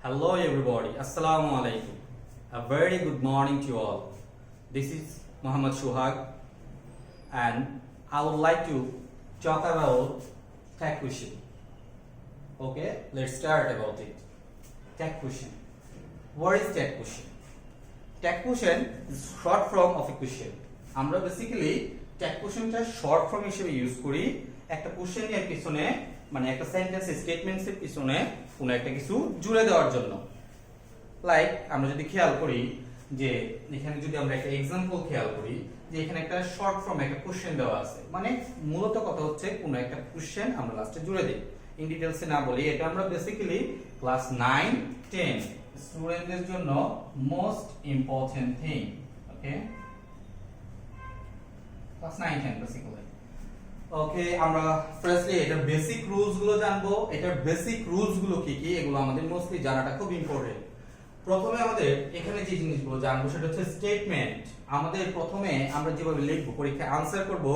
Hello everybody, Assalamu alaikum. A very good morning to you all. This is Muhammad Shuhag and I would like to talk about tech question. Okay, let's start about it. Tech question. What is tech question? Tech question is short form of a question. আমরা basically tag কোশ্চেনটা short form হিসেবে use করি একটা কোশ্চেনের পিছনে মানে একটা sentence স্টেটমেন্টসের পিছনে কোনো একটা কিছু জুড়ে দেওয়ার জন্য। লাইক আমরা যদি খেয়াল করি যে এখানে যদি আমরা একটা एग्जांपल খেয়াল করি যে এখানে একটা শর্ট ফর্ম একটা কোশ্চেন দেওয়া আছে মানে মূলত কথা হচ্ছে কোনো একটা কোশ্চেন আমরা লাস্টে জুড়ে দেই। ইন ডিটেইলসে না বলি এটা আমরা বেসিক্যালি ক্লাস 9 10 স্টুডেন্টদের জন্য মোস্ট ইম্পর্টেন্ট থিং। ওকে, ক্লাস 9 10 বেসিক্যালি। ওকে, আমরা ফার্স্টলি এটার বেসিক রুলস গুলো জানবো। এটার বেসিক রুলস গুলো কি কি এগুলো আমাদের মোস্টলি জানাটা খুব ইম্পর্টেন্ট। প্রথমে আমাদের এখানে যে জিনিসগুলো জানবো সেটা হচ্ছে স্টেটমেন্ট। আমাদের প্রথমে আমরা যেভাবে লিখবো পরীক্ষায় আনসার করব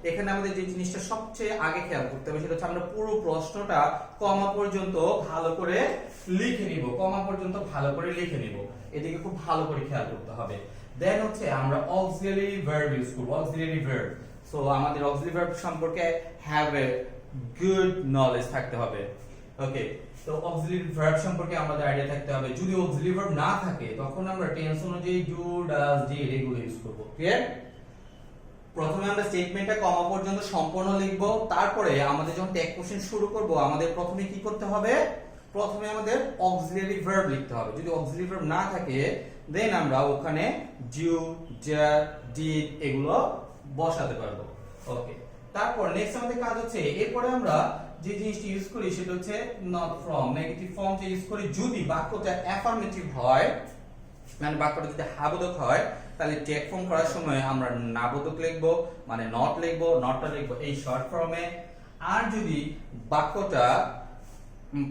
এখানে আমাদের যে জিনিসটা সবচেয়ে আগে খেয়াল করতে হবে সেটা হচ্ছে আমরা পুরো প্রশ্নটা কমা পর্যন্ত ভালো করে লিখে নিব। কমা পর্যন্ত ভালো করে লিখে নিব, এদিকে খুব ভালো করে খেয়াল করতে হবে। দেন হচ্ছে আমরা অক্সিলারি ভার্ব ইউজ করব। অক্সিলারি ভার্ব, সো আমাদের অক্সিলারি ভার্ব সম্পর্কে হ্যাভ এ গুড নলেজ থাকতে হবে। ওকে, তো অক্সিলারি ভার্ব সম্পর্কে আমাদের আইডিয়া থাকতে হবে। যদি অক্সিলারি ভার্ব না থাকে তখন আমরা টেন্স অনুযায়ী ডু ডাজ ডিড এগুলো ইউজ করব। ক্লিয়ার? প্রথমে আমরা স্টেটমেন্টটা কমা পর্যন্ত সম্পূর্ণ লিখব, তারপরে আমাদের যখন ট্যাগ কোশ্চেন শুরু করব আমাদের প্রথমে কি করতে হবে? প্রথমে আমাদের অক্সিলারি ভার্ব লিখতে হবে। যদি অক্সিলারি ভার্ব না থাকে দেন আমরা ওখানে ডু ডাজ ডিড এগুলো বসাতে পারবো। ওকে, তারপর নেক্সট আমাদের কাজ হচ্ছে এরপরে আমরা যে জিনিসটা ইউজ করি সেটা হচ্ছে নট ফ্রম নেগেটিভ ফর্মটা ইউজ করি যদি বাক্যটা অ্যাফার্মেটিভ হয়, মানে বাক্যটা যদি হ্যাবোধক হয় তাহলে ট্যাগ ফর্ম করার সময় আমরা নাবোধক লিখবো, মানে নট লিখবো, নটটা লিখবো এই শর্ট ফর্মে। আর যদি বাক্যটা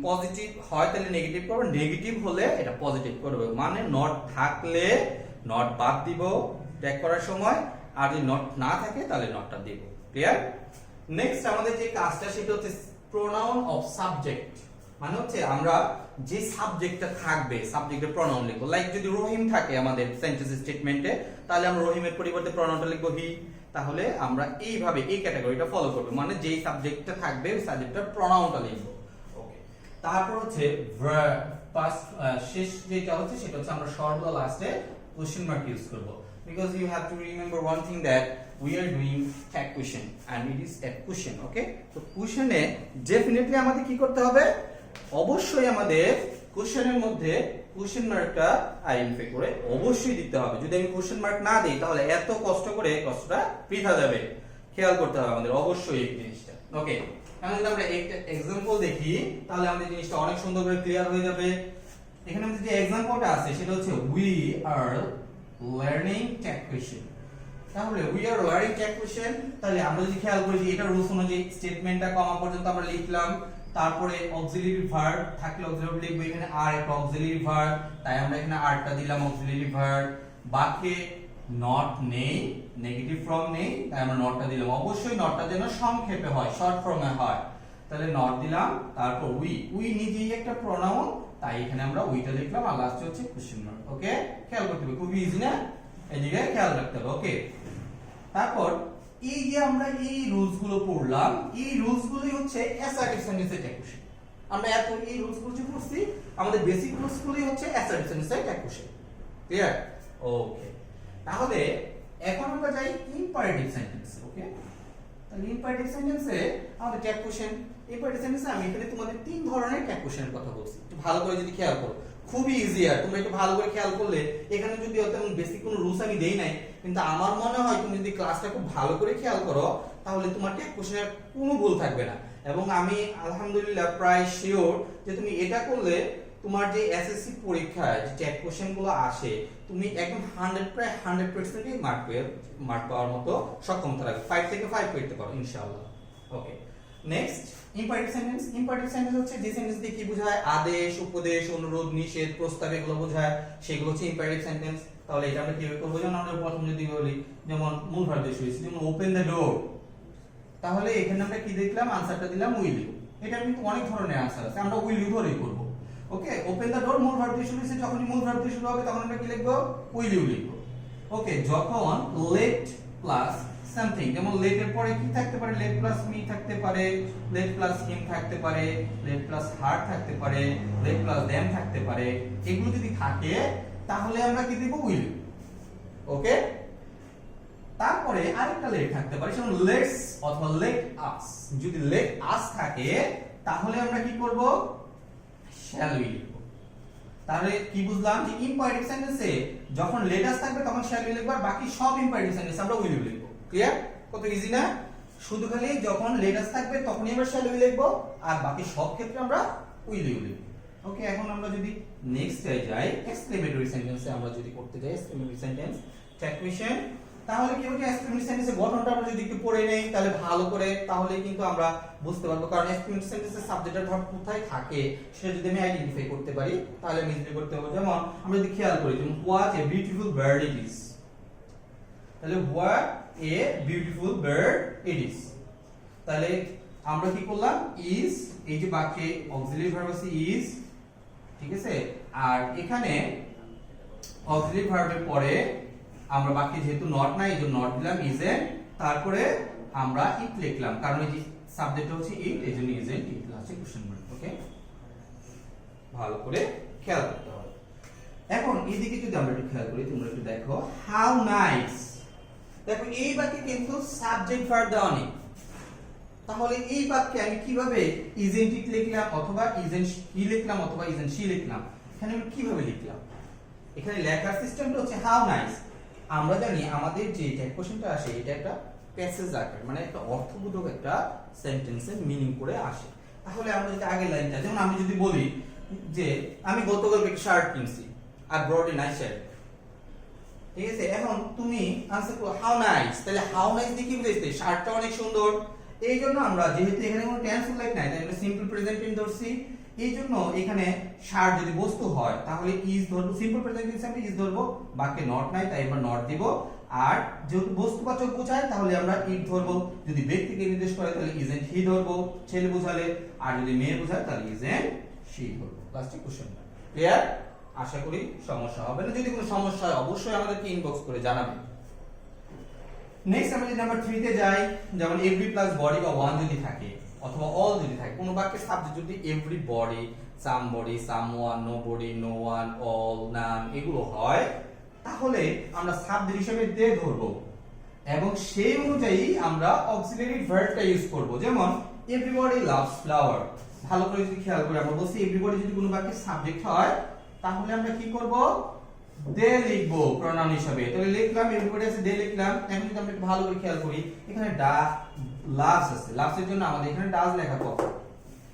পজিটিভ হয় তাহলে নেগেটিভ করব, নেগেটিভ হলে এটা পজিটিভ করব। মানে নট থাকলে নট বাদ দিব ট্যাগ করার সময়, আর যদি নট না থাকে তাহলে নটটা দিব। ক্লিয়ার? নেক্সট আমাদের যে কাজটা সেটা হচ্ছে প্রোনাউন অফ সাবজেক্ট। মানে হচ্ছে আমরা যে সাবজেক্টটা থাকবে সাবজেক্টের প্রোনাউন লিখবো। লাইক যদি রহিম থাকে আমাদের সেন্টেন্স স্টেটমেন্টে তাহলে আমরা রহিমের পরিবর্তে প্রোনাউনটা লিখবো হি। তাহলে আমরা এইভাবে এই ক্যাটাগরিটা ফলো করব, মানে যেই সাবজেক্টটা থাকবে ওই সাবজেক্টটার প্রোনাউনটা লিখবো। ওকে, তারপর হচ্ছে ফার্স্ট শেষ যেটা হচ্ছে সেটা হচ্ছে আমরা শর্ট বা লাস্টে কোশ্চেন মার্ক ইউজ করব। Because you have to remember one thing that we are doing tag question and it is a question. Okay, তো কোশ্চেনে ডেফিনেটলি আমাদের কি করতে হবে? অবশ্যই আমাদের কোশ্চেনের মধ্যে কোশ্চেন মার্কটা আইডেন্টিফাই করে অবশ্যই দিতে হবে। যদি আমি কোশ্চেন মার্ক না দেই তাহলে এত কষ্ট করে কষ্টটা বৃথা যাবে। খেয়াল করতে হবে আমাদের অবশ্যই এই জিনিসটা। ওকে, এখন যদি আমরা একটা एग्जांपल দেখি তাহলে আমাদের জিনিসটা অনেক সুন্দর করে ক্লিয়ার হয়ে যাবে। এখানে আমাদের যে एग्जांपलটা আছে সেটা হচ্ছে we are learning tag question। তাহলে we are learning tag question, তাহলে আমরা যদি খেয়াল করি যে এটা রুলস অনুযায়ী স্টেটমেন্টটা কমা পর্যন্ত আমরা লিখলাম, তারপরে অক্সিলারি ভার্ব থাকলে অক্সিলারি লিখবো। এখানে আর একটা অক্সিলারি ভার্ব, তাই আমরা এখানে আরটা দিলাম অক্সিলারি ভার্ব। বাক্যে নট নেই, নেগেটিভ ফর্ম নেই, তাই আমরা নটটা দিলাম। অবশ্যই নটটা যেন সংক্ষেপে হয়, শর্ট ফর্মে হয়, তাহলে নট দিলাম। তারপর উই নিজেই একটা প্রোনাউন, তাই এখানে আমরা উইটা লিখলাম আর লাস্টে হচ্ছে কোশ্চেন মার্ক। ওকে, খেয়াল করতে হবে, খুব ইজি না? এদিকে খেয়াল রাখতে হবে। ওকে, তারপর এই যে আমরা এই রুলস গুলো পড়লাম এই রুলস গুলোই হচ্ছে অ্যাসার্টিভ সেন্টেন্সের ট্যাগ কোশ্চেন। আমরা এত এই রুলস গুলো যে পড়ছি আমাদের বেসিক রুলস গুলোই হচ্ছে অ্যাসার্টিভ সেন্টেন্সের ট্যাগ কোশ্চেন। ক্লিয়ার? ওকে, তাহলে এখন আমরা যাই ইম্পারেটিভ সেন্টেন্সে। ওকে, তাহলে ইম্পারেটিভ সেন্টেন্সে আমাদের ট্যাগ কোশ্চেন। ইম্পারেটিভ সেন্টেন্সে আমি এখানে তোমাদের তিন ধরনের ট্যাগ কোশ্চেনের কথা বলছি, একটু ভালো করে যদি খেয়াল করো খুবই ইজি। আর তোমরা একটু ভালো করে খেয়াল করলে এখানে যদি তেমন বেসিক কোনো রুলস আমি দেই নাই, কিন্তু আমার মনে হয় তুমি যদি ক্লাসটা খুব ভালো করে খেয়াল করো তাহলে তোমার ট্যাগ কোশ্চেনের কোনো ভুল থাকবে না। এবং আমি আলহামদুলিল্লাহ প্রায় শিওর যে তুমি এটা করলে তোমার যে এসএসসি পরীক্ষায় যে ট্যাগ কোশ্চেনগুলো আসে তুমি একদম 100 প্রায় 100% মার্ক পাওয়ার মতো সক্ষমতা রাখবে। 5 থেকে 5 পেতে পারো ইনশাআল্লাহ। Okay, next imperative sentence. Imperative sentence হচ্ছে যে সেন্টেন্স দিয়ে কি বোঝায়? আদেশ, উপদেশ, অনুরোধ, নিষেধ, প্রস্তাব এগুলো বোঝায়, সেগুলো হচ্ছে ইম্পারেটিভ সেন্টেন্স। তাহলে এটা আমরা কিভাবে করব? যেমন আমরা প্রথম যদি বলি যেমন মূল ভার্ব দিয়ে শুরু হয়েছে, যেমন ওপেন দ্য ডোর, তাহলে এখানে আমরা কি দেখলাম? আনসারটা দিলাম উইল ইউ। এটা কিন্তু অনেক ধরনের আনসার আছে, আমরা উইল ইউ ধরেই করব। ওকে, ওপেন দ্য ডোর মূল ভার্ব দিয়ে শুরু হয়েছে, যখনই মূল ভার্ব দিয়ে শুরু হবে তখন আমরা কি লিখবো? উইল ইউ লিখবো। ওকে, যখন লেট প্লাস সামথিং, যেমন লেট এর পরে কি থাকতে পারে? লেট প্লাস মি থাকতে পারে, লেট প্লাস হিম থাকতে পারে, লেট প্লাস হার থাকতে পারে, লেট প্লাস দেম থাকতে পারে। এগুলো যদি থাকে তাহলে আমরা কি দিব? উইল। ওকে, তারপরে আরেকটা লেট থাকতে পারে, যেমন লেটস অথবা লেট আস। যদি লেট আস থাকে তাহলে আমরা কি করব? শ্যাল উই লিখব। তাহলে কি বুঝলাম? যে ইম্পারেটিভ সেন্টেন্সে যখন লেট আস থাকবে তখন শ্যাল উই লিখব, আর বাকি সব ইম্পারেটিভ সেন্টেন্সে আমরা উইল লিখব। ক্লিয়ার? কত ইজি না? শুধু খালি যখন লেট আস থাকবে তখনই আমরা শ্যাল উই লিখব, আর বাকি সব ক্ষেত্রে আমরা উইল লিখব। ওকে, এখন আমরা যদি নেক্সট এ যাই, এক্সক্লেমেটরি সেন্টেন্সে আমরা যদি করতে যাই এক্সক্লেমেটরি সেন্টেন্স ট্যাগ কোয়েশ্চেন, তাহলে কি হবে? এক্সক্লেমেটরি সেন্টেন্সের গঠনটা আমরা যদি একটু পড়ে নেই তাহলে ভালো করে, তাহলে কিন্তু আমরা বুঝতে পারবো। কারণ এক্সক্লেমেটরি সেন্টেন্সের সাবজেক্ট আর ভার্ব কোথায় থাকে সেটা যদি আমি আইডেন্টিফাই করতে পারি তাহলে আমি ইজিলি করতে পারবো। যেমন আমরা যদি খেয়াল করি, যেমন what a beautiful bird it is, তাহলে what a beautiful bird it is, তাহলে আমরা কি করলাম? ইজ, এই যে বাক্যে অক্সিলারি ভার্ব আছে ইজ, ঠিক আছে, আর এখানে অক্সিলারি ভার্বের পরে আমরা বাকি যেহেতু নট নাই এই জন্য নট দিলাম ইজেন্ট, তারপরে আমরা ইট লিখলাম কারণ এই যে সাবজেক্ট হচ্ছে ইট, এই জন্য ইজেন্ট ইট আছে কোশ্চেন মার্ক। ওকে, ভালো করে খেয়াল করতে হবে। এখন এইদিকে যদি আমরা একটু খেয়াল করি, তোমরা একটু দেখো, হাউ নাইস। দেখো এই বাক্যে কিন্তু সাবজেক্ট ভার্ব দেওয়া নেই, তাহলে এই বাক্যে আমি কিভাবে ইজেন্ট ইট লিখলাম অথবা ইজেন্ট হি লিখলাম অথবা ইজেন্ট শি লিখলাম? এখানে আমি কিভাবে লিখলাম? এখানে লেখার সিস্টেমটা হচ্ছে হাউ নাইস। আমরা জানি আমাদের যে ট্যাগ কোশ্চেনটা আসে এটা একটা প্যাসেজ আকার, মানে একটা অর্থবোধক একটা সেন্টেন্সের মিনিং করে আসে। তাহলে আমরা যদি আগের লাইনটা, যেমন আমি যদি বলি যে আমি গতকালকে একটা শার্ট কিনছি, আর ব্রড এ নাইস শার্ট, ঠিক আছে, এখন তুমি আনসার করো হাউ নাইস, তাহলে হাউ নাইস দিয়ে কি বুঝাইছে? শার্টটা অনেক সুন্দর। এই জন্য আমরা যেহেতু এখানে কোনো টেন্স উল্লেখ নাই তাই আমরা সিম্পল প্রেজেন্ট টেন্স ধরছি। এই জন্য এখানে শার্ট যদি বস্তু হয় তাহলে ইজ ধরবো, সিম্পল প্রেজেন্ট টেন্সে আমরা ইজ ধরবো, বাকি নট নাই তাই আমরা নট দিব। আর যেহেতু বস্তুবাচক বোঝায় তাহলে আমরা ইট ধরবো, যদি ব্যক্তিকে নির্দেশ করে তাহলে ইজেন্ট হি ধরবো ছেলে বোঝালে, আর যদি মেয়ে বোঝায় তাহলে ইজেন্ট শি ধরবো। লাস্টে কোশ্চেন। ক্লিয়ার? আশা করি সমস্যা হবে না। যদি কোনো সমস্যা হয় অবশ্যই আমাদেরকে ইনবক্স করে জানাবেন। নেক্সট আমরা যদি নাম্বার 3 তে যাই, যেমন এভরি প্লাস বডি বা ওয়ান যদি থাকে অথবা অল যদি থাকে, কোন বাক্যের সাবজেক্ট যদি everybody, somebody, someone, nobody, no one, all, none এগুলো হয় তাহলে আমরা সাবজেক্ট হিসেবে দে ধরবো এবং সেই অনুযায়ী আমরা অক্সিলারি ভার্বটা ইউজ করব। যেমন এভরিবডি লাভস ফ্লাওয়ার, ভালো করে যদি খেয়াল করি আমরা বলছি এভরিবডি যদি কোনো বাক্যের সাবজেক্ট হয় তাহলে আমরা কি করব? দে লিখবো প্রনাউন হিসেবে। তাহলে লিখলাম এভরিবডি আছে, দে লিখলাম। এখন যদি আমরা একটু ভালো করে খেয়াল করি, এখানে লাভস আছে, লাভস এর জন্য আমাদের এখানে ডাজ লেখা কথা,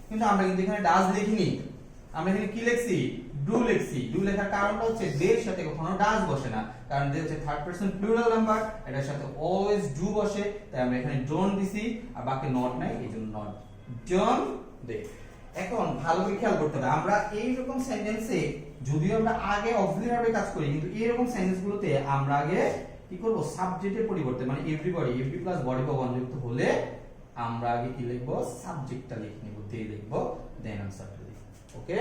কিন্তু আমরা কিন্তু এখানে ডাজ লিখিনি, আমরা এখানে কি লিখছি? ডু লিখছি। ডু লেখার কারণটা হচ্ছে দের সাথে কখনো ডাজ বসে না, কারণ দে হচ্ছে থার্ড পারসন প্লুরাল নাম্বার, এটার সাথে অলওয়েজ ডু বসে, তাই আমরা এখানে ডোন্ট দিছি, আর বাকি নট নাই এই জন্য নট। Don't they. এখন ভালো করে খেয়াল করতে হবে, আমরা এই রকম সেন্টেন্সে যদিও আমরা আগে অক্সিলারি ভাবে কাজ করি, কিন্তু এই রকম সেন্টেন্সগুলোতে আমরা আগে কি করব? সাবজেক্টের পরিবর্তে, মানে এভরিবডি, এভরি প্লাস বডি বা ওয়ান যুক্ত হলে আমরা আগে কি লিখবো? সাবজেক্টটা লিখে নিব, দে লিখবো, দেন আনসারটা লিখব। ওকে,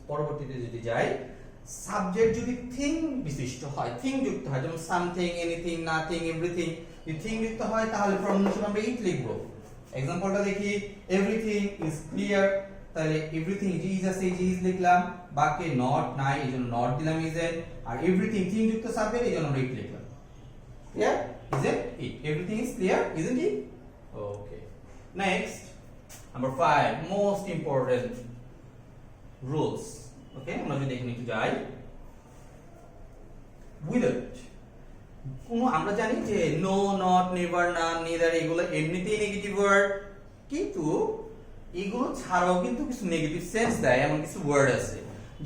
পরবর্তীতে যদি যাই, সাবজেক্ট যদি থিং বিশিষ্ট হয়, থিং যুক্ত হয়, যেমন সামথিং, এনিথিং, নাথিং, এভরিথিং, যদি থিং যুক্ত হয় তাহলে প্রনাউন হিসেবে আমরা ইট লিখবো। এক্সাম্পলটা দেখি, এভরিথিং ইজ ক্লিয়ার, তাহলে এভরিথিং যে ইজ আছে এই যে ইজ লিখলাম, বাকি নট নাই এই জন্য নট দিলাম ইজেন্ট, আর এভরিথিং থিং যুক্ত সাবজেক্ট এই জন্য আমরা ইট লিখলাম। Clear? Isn't it, everything is clear, isn't it? Okay, next number 5, most important rules. Okay, আমরা যদি এখানে একটু যাই, উইদাউট কোন, আমরা জানি যে no, not, never, none, neither এগুলো এমনিতেই নেগেটিভ ওয়ার্ড, কিন্তু এগুলো ছাড়াও কিন্তু কিছু নেগেটিভ সেন্স দেয় এমন কিছু ওয়ার্ড আছে,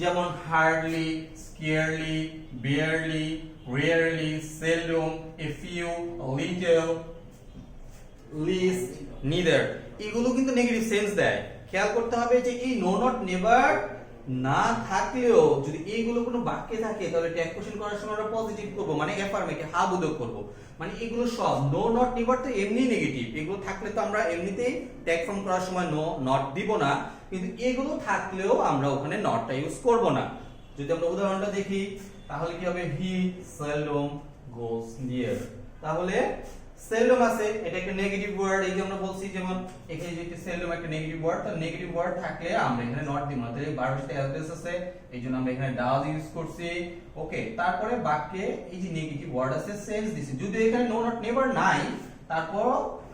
যেমন hardly, scarcely, barely, rarely, seldom, a few, little, least, neither এগুলো কিন্তু নেগেটিভ সেন্স দেয়। খেয়াল করতে হবে যে এই নো, নট, নেভার, না থাকলেও যদি এইগুলো কোনো বাক্যে থাকে তাহলে ট্যাগ কোশ্চেন করার সময় আমরা পজিটিভ করব, মানে অ্যাফার্মেটিভ হা বোধক করব। মানে এগুলো সব নো নট নেভার তো এমনি নেগেটিভ, এগুলো থাকলে তো আমরা এমনিতেই ট্যাগ ফর্ম করার সময় নো নট দিব না, কিন্তু এগুলো থাকলেও আমরা ওখানে নটটা ইউজ করব না। যদি আমরা উদাহরণটা দেখি তাহলে কি হবে, হি সেলডম গোস নিয়ার। তাহলে সেলডম আছে, এটা একটা নেগেটিভ ওয়ার্ড, এই যে আমরা বলছি যেমন এখানে যে সেলডম একটা নেগেটিভ ওয়ার্ড, তাহলে নেগেটিভ ওয়ার্ড থাকলে আমরা এখানে নট দিব না। তাহলে ভার্বের সাথে অ্যাস আছে, এইজন্য আমরা এখানে ডাজ ইউজ করছি। ওকে, তারপরে বাক্যে এই যে নেগেটিভ ওয়ার্ড আছে সেন্স দিছি, যদি এখানে নো নট নেভার নাই তারপর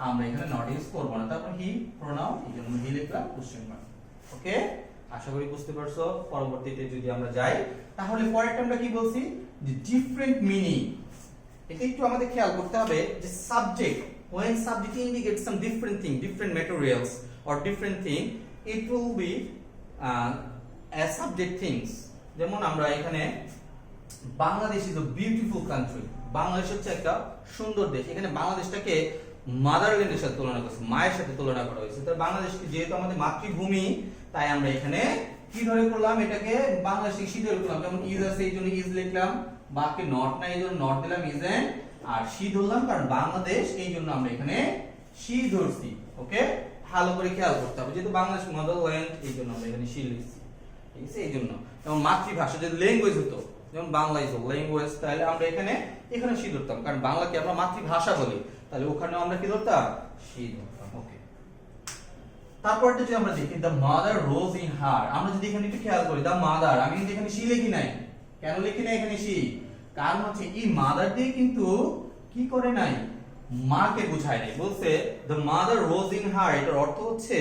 আমরা এখানে নট ইউজ করব না। তারপর হি প্রোনাউন, এইজন্য হি লিখলাম কোশ্চেন মার্ক। ওকে, আশা করি বুঝতে পারছো। পরবর্তীতে যদি আমরা যাই তাহলে পরেরটা আমরা কি বলছি, যে ডিফারেন্ট মিনিং। এটা একটু আমাদের খেয়াল করতে হবে যে subject, when subject indicates some different thing, different materials or different thing, it will be as subject things. যেমন আমরা এখানে Bangladesh is a beautiful country, Bangladesh হচ্ছে একটা সুন্দর দেশ। এখানে বাংলাদেশটাকে মাদারল্যান্ডের সাথে তুলনা করছে, মায়ের সাথে তুলনা করা হয়েছে। তাই বাংলাদেশকে যেহেতু আমাদের মাতৃভূমি, তাই আমরা এখানে কি ধরে করলাম, এটাকে বাংলাদেশে সি ধরে করলাম। যেমন ইজ আছে এই জন্য ইজ লিখলাম, বাকি নট নাই এই জন্য নট দিলাম ইজেন্ট, আর সি ধরলাম কারণ বাংলাদেশ এই জন্য আমরা এখানে সি ধরছি। ওকে, ভালো করে খেয়াল করতে হবে, যেহেতু বাংলাদেশ মাদারল্যান্ড এই জন্য আমরা এখানে সি লিখছি, ঠিক আছে। এই জন্য যেমন মাতৃভাষা যদি ল্যাঙ্গুয়েজ হতো, যেমন বাংলা ইজ ল্যাঙ্গুয়েজ, তাহলে আমরা এখানে সি ধরতাম, কারণ বাংলাকে আমরা মাতৃভাষা বলি, তাহলে ওখানেও আমরা কি ধরতাম, সি ধরতাম। ওকে, তারপরটা যদি আমরা দেখি the mother rose in her, আমরা যদি এখানে একটু খেয়াল করি দ্য মাদার, আমি কিন্তু এখানে সি লিখি নাই। কেন লিখি নাই এখানে সি? কারণ হচ্ছে এই মাদার দিয়ে কিন্তু কি করে নাই, মাকে বোঝায় নাই। বলছে the mother rose in her, এটার অর্থ হচ্ছে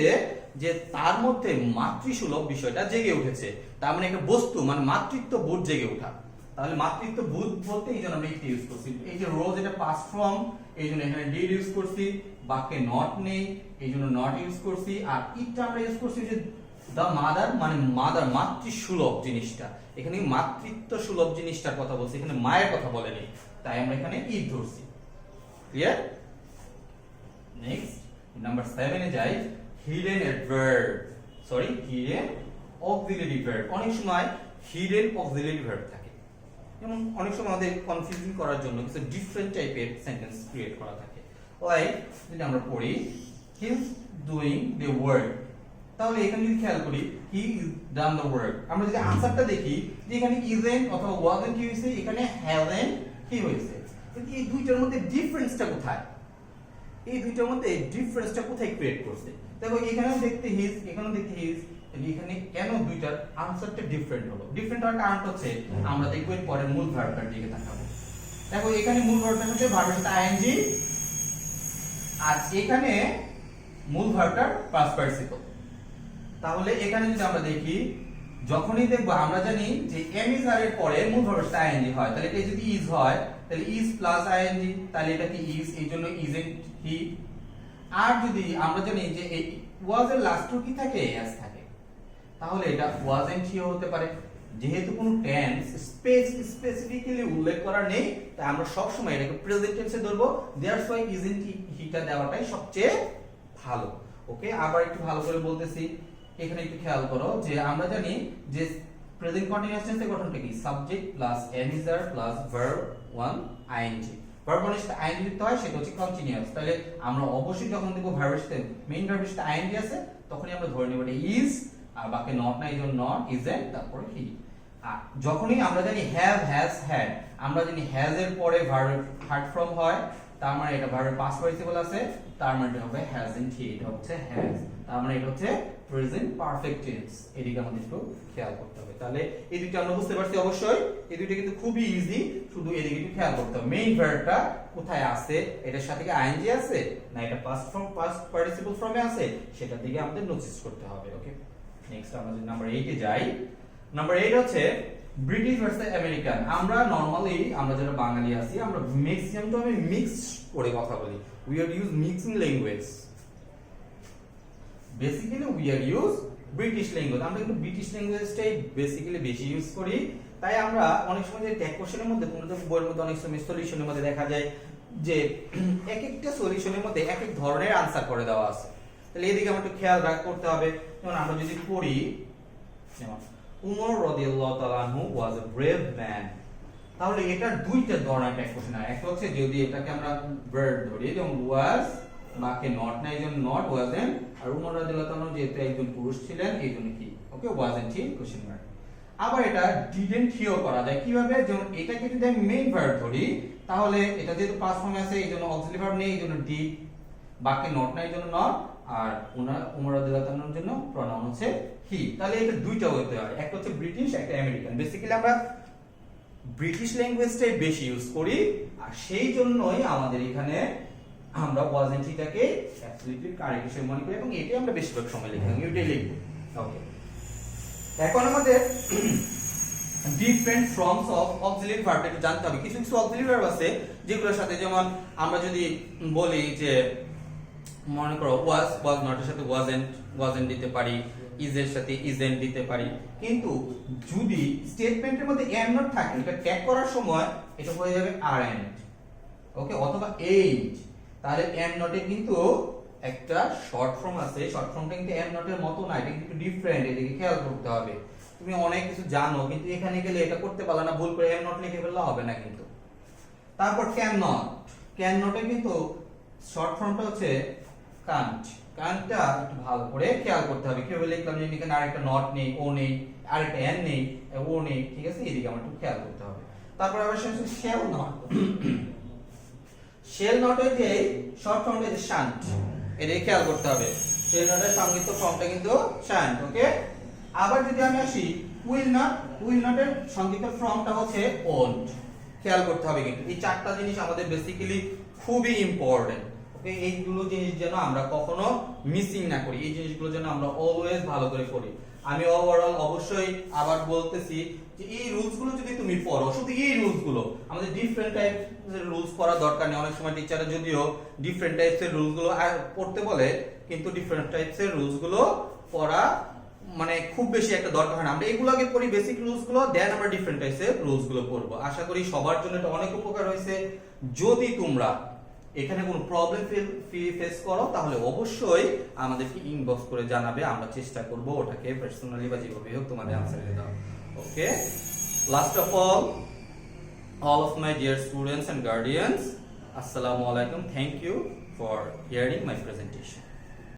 যে তার মধ্যে মাতৃসুলভ বিষয়টা জেগে উঠেছে, তার মানে একটা বস্তু, মানে মাতৃত্ব বোধ জেগে ওঠা। তাহলে মাতৃত্ব বোধ বলতে এই জন্য আমরা এটা ইউজ করছি। এই যে রোজ, এটা পাস্ট ফর্ম, এই জন্য এখানে ডিড ইউজ করছি। বাক্যে নট নেই এই জন্য নট ইউজ করছি। আর ইটটা আমরা ইউজ করছি যে দ্য মাদার, মানে মাদার মাতৃসুলভ জিনিসটা, এখানে মাতৃত্ব সুলভ জিনিসটার কথা বলছি, এখানে মায়ের কথা বলেনি, তাই আমরা এখানে ইট ধরছি। ক্লিয়ার? নেক্সট নাম্বার 7 এ যাই, hidden adverb, sorry hidden auxiliary verb. অনেক সময় হিডেন অক্সিলারি ভার্ব থাকে, যেমন অনেক সময় আমাদের কনফিউজিং করার জন্য কিছু ডিফারেন্ট টাইপের সেন্টেন্স ক্রিয়েট করা থাকে। লাইক যদি আমরা পড়ি he is doing the work, তাহলে এখানে যদি খেয়াল করি he is done the work, আমরা যদি আনসারটা দেখি যে এখানে ইজেন্ট অথবা ওয়াজেন্ট কি হয়েছে, এখানে হ্যাজেন্ট কি হয়েছে। কিন্তু এই দুইটার মধ্যে ডিফারেন্সটা কোথায়, এই দুইটার মধ্যে ডিফারেন্সটা কোথায় ক্রিয়েট করছে? দেখো এখানেও দেখতে হিজ, এখানেও দেখতে হিজ, এখানে কেন দুইটার আনসারটা ডিফারেন্ট হলো? ডিফারেন্ট হওয়ার কারণ হচ্ছে আমরা দেখব এর পরে মূল ভার্বটার দিকে তাকাবো। দেখো এখানে মূল ভার্বটা হচ্ছে ভার্বের সাথে আইএনজি, আর এখানে মূল ভার্বটার পাস্ট পার্টিসিপল। তাহলে এখানে যদি আমরা দেখি, যখনই দেখব আমরা জানি যে এম ইজ আর এর পরে মূল ভার্বের সাথে আইএনজি হয়, তাহলে এটা যদি ইজ হয় তাহলে ইজ প্লাস আইএনজি, তাহলে এটা কি ইজ, এই জন্য ইজেন্ট হি। আর যদি আমরা জানি যে এই ওয়াজ এর লাস্ট কি থাকে, এস থাকে, তাহলে এটা ওয়াজেন্ট হি হতে পারে। যেহেতু কোনো টেন্স স্পেসিফিক্যালি উল্লেখ করা নেই, তাই আমরা সব সময় এটাকে প্রেজেন্ট টেন্সে ধরবো। দ্যাটস ওয়াই ইজেন্ট হিটা দেওয়াটাই সবচেয়ে ভালো। ওকে, আবার একটু ভালো করে বলতেছি, এখানে একটু খেয়াল করো যে আমরা জানি যে প্রেজেন্ট কন্টিনিউয়াস টেন্সের গঠনটা কি, subject plus am is are plus verb 1 ING. Verb এর সাথে আইএনজি যুক্ত হয় সেটা হচ্ছে কন্টিনিউয়াস। তাহলে আমরা অবশ্যই যখন দেখব ভার্বের সাথে মেইন ভার্বের সাথে আইএনজি আছে, তখনই আমরা ধরে নেব এটা ইজ, আর বাকি নট না, এই জন্য নট, ইজেন্ট, তারপরে হি। আর যখনই আমরা জানি হ্যাভ, হ্যাজ, হ্যাড, আমরা জানি হ্যাজ এর পরে ভার্বের থার্ড ফর্ম হয়, তার মানে এটা ভার্বের পাস্ট পার্টিসিপল আছে, তার মানে এটা হবে হ্যাজন্ট হি, এটা হচ্ছে হ্যাজ, তার মানে এটা হচ্ছে প্রেজেন্ট পারফেক্ট টেন্স। এদিকে আমাদের একটু খেয়াল করতে হবে। তাহলে এই দুটো আমরা বুঝতে পারছি অবশ্যই, এই দুটো কিন্তু খুবই ইজি, শুধু এদিকে একটু খেয়াল করতে হবে মেইন ভার্বটা কোথায় আছে, এটার সাথে কি আইএনজি আছে না এটা পাস্ট ফর্ম পাস্ট পার্টিসিপল ফর্মে আছে, সেটার দিকে আমাদের নোটিস করতে হবে। ওকে, নেক্সট আমরা যদি নাম্বার 8 এ যাই, নাম্বার 8 হচ্ছে ব্রিটিশ ভার্সেস আমেরিকান। আমরা নরমালি আমরা যারা বাঙালি আছি, আমরা ম্যাক্সিমাম তো আমি মিক্স করে কথা বলি, we are use mixing language. Basically we are use British language, আমরা কিন্তু ব্রিটিশ ল্যাঙ্গুয়েজটাই বেসিক্যালি বেশি ইউজ করি। তাই আমরা অনেক সময় যে ট্যাগ কোশ্চেনের মধ্যে কোনো বইয়ের মধ্যে অনেক সময় সলিউশনের মধ্যে দেখা যায় যে এক একটা সলিউশনের মধ্যে এক এক ধরনের আনসার করে দেওয়া আছে। তাহলে এদিকে আমরা একটু খেয়াল করতে হবে। যেমন আমরা যদি পড়ি, যেমন উমর রাদিয়াল্লাহু তাআলা আনহু ওয়াজ এ ব্রেভ ম্যান। তাহলে এটার দুইটা ধরনের একটা কোশ্চেন হয়। একটা হচ্ছে যদি এটাকে আমরা ভার্ব ধরি, যেমন ওয়াজ বাকি নট না, এইজন্য নট, ওয়াজেন্ট, আর উমর রাদিয়াল্লাহু তাআলা যেহেতু একজন পুরুষ ছিলেন এইজন্য কি, ওকে, ওয়াজেন্ট হি কোশ্চেন মার্ক। আবার এটা ডিডন্ট হিও করা যায় কিভাবে, যেমন এটাকে যদি আমি মেইন ভার্ব ধরি তাহলে এটা যেহেতু পাস্ট ফর্মে আছে এইজন্য অক্সিলারি ভার্ব নেই, এইজন্য ডিড, বাকি নট না এইজন্য নট, আর উমর রাদিয়াল্লাহু তাআলার জন্য প্রনাউন হচ্ছে হি। তাহলে এটা দুইটা হতে হয়, একটা হচ্ছে ব্রিটিশ, একটা আমেরিকান। বেসিক্যালি আমরা ব্রিটিশ ল্যাঙ্গুয়েজটাই বেশি ইউজ করি, আর সেই জন্যই আমাদের এখানে আমরা ওয়াজেন্ট হিটাকে অ্যাবসলিউটলি কারেক্ট হিসেবে মনে করি এবং এটাই আমরা বেশিরভাগ সময় লিখি, এটাই লিখব। ওকে, এখন আমাদের different forms of auxiliary verb একটু জানতে হবে। কিছু কিছু অক্সিলারি ভার্ব আছে যেগুলোর সাথে, যেমন আমরা যদি বলি যে মনে করো ওয়াজ নট এর সাথে ওয়াজেন্ট দিতে পারি, ইজ এর সাথে ইজেন্ট দিতে পারি, কিন্তু যদি স্টেটমেন্টের মধ্যে এম নট থাকে এটা ট্যাগ করার সময় এটা হয়ে যাবে আর এন্ড, ওকে, অথবা এইট। তাহলে এম নটে কিন্তু একটা শর্ট ফর্ম আছে, শর্ট ফর্মটা কিন্তু এম নটের মতো না, এটা কিন্তু ডিফারেন্ট, এদিকে খেয়াল করতে হবে। তুমি অনেক কিছু জানো কিন্তু এখানে গেলে এটা করতে পারলা না, ভুল করে এম নট লিখে ফেললে হবে না কিন্তু। তারপর ক্যান নটে কিন্তু শর্ট ফর্মটা হচ্ছে কান্ট। কান্টটা একটু ভালো করে খেয়াল করতে হবে, কিভাবে লিখলাম, যে এখানে আরেকটা নট নেই, ও নেই, আরেকটা এন নেই, ও নেই, ঠিক আছে, এদিকে আমার একটু খেয়াল করতে হবে। তারপর আবার শেল নট, শেল নটের যে শর্ট ফর্মটা যে শান্ট, এদিকে খেয়াল করতে হবে, শেল নটের সংক্ষিপ্ত ফর্মটা কিন্তু শান্ট, ওকে। আবার যদি আমি আসি উইল নটের সংক্ষিপ্ত ফর্মটা হচ্ছে ওন্ট, খেয়াল করতে হবে কিন্তু এই চারটা জিনিস আমাদের বেসিক্যালি খুবই ইম্পর্টেন্ট, ওকে। এইগুলো জিনিস যেন আমরা কখনো মিসিং না করি, এই জিনিসগুলো যেন আমরা অলওয়েজ ভালো করে করি। আমি ওভারঅল অবশ্যই আবার বলতেছি যে এই রুলস গুলো যদি তুমি পড়ো, শুধু এই রুলস গুলো, আমাদের ডিফারেন্ট টাইপের রুলস পড়া দরকার নেই। অনেক সময় টিচাররা যদিও ডিফারেন্ট টাইপসের রুলস গুলো পড়তে বলে, কিন্তু ডিফারেন্ট টাইপসের রুলস গুলো পড়া মানে খুব বেশি একটা দরকার হয় না। আমরা এগুলো আগে পড়ি, বেসিক রুলস গুলো, দেন আমরা ডিফারেন্ট টাইপসের রুলস গুলো পড়বো। আশা করি সবার জন্য এটা অনেক উপকার হয়েছে। যদি তোমরা এখানে কোনো প্রবলেম ফেস করো তাহলে অবশ্যই আমাদেরকে ইনবক্স করে জানাবে, আমরা চেষ্টা করব ওটাকে পার্সোনালি বা যেভাবে হোক তোমাদের আনসার দিতে দাও, okay. Last of all of my dear students and guardians, assalamu alaikum, thank you for hearing my presentation.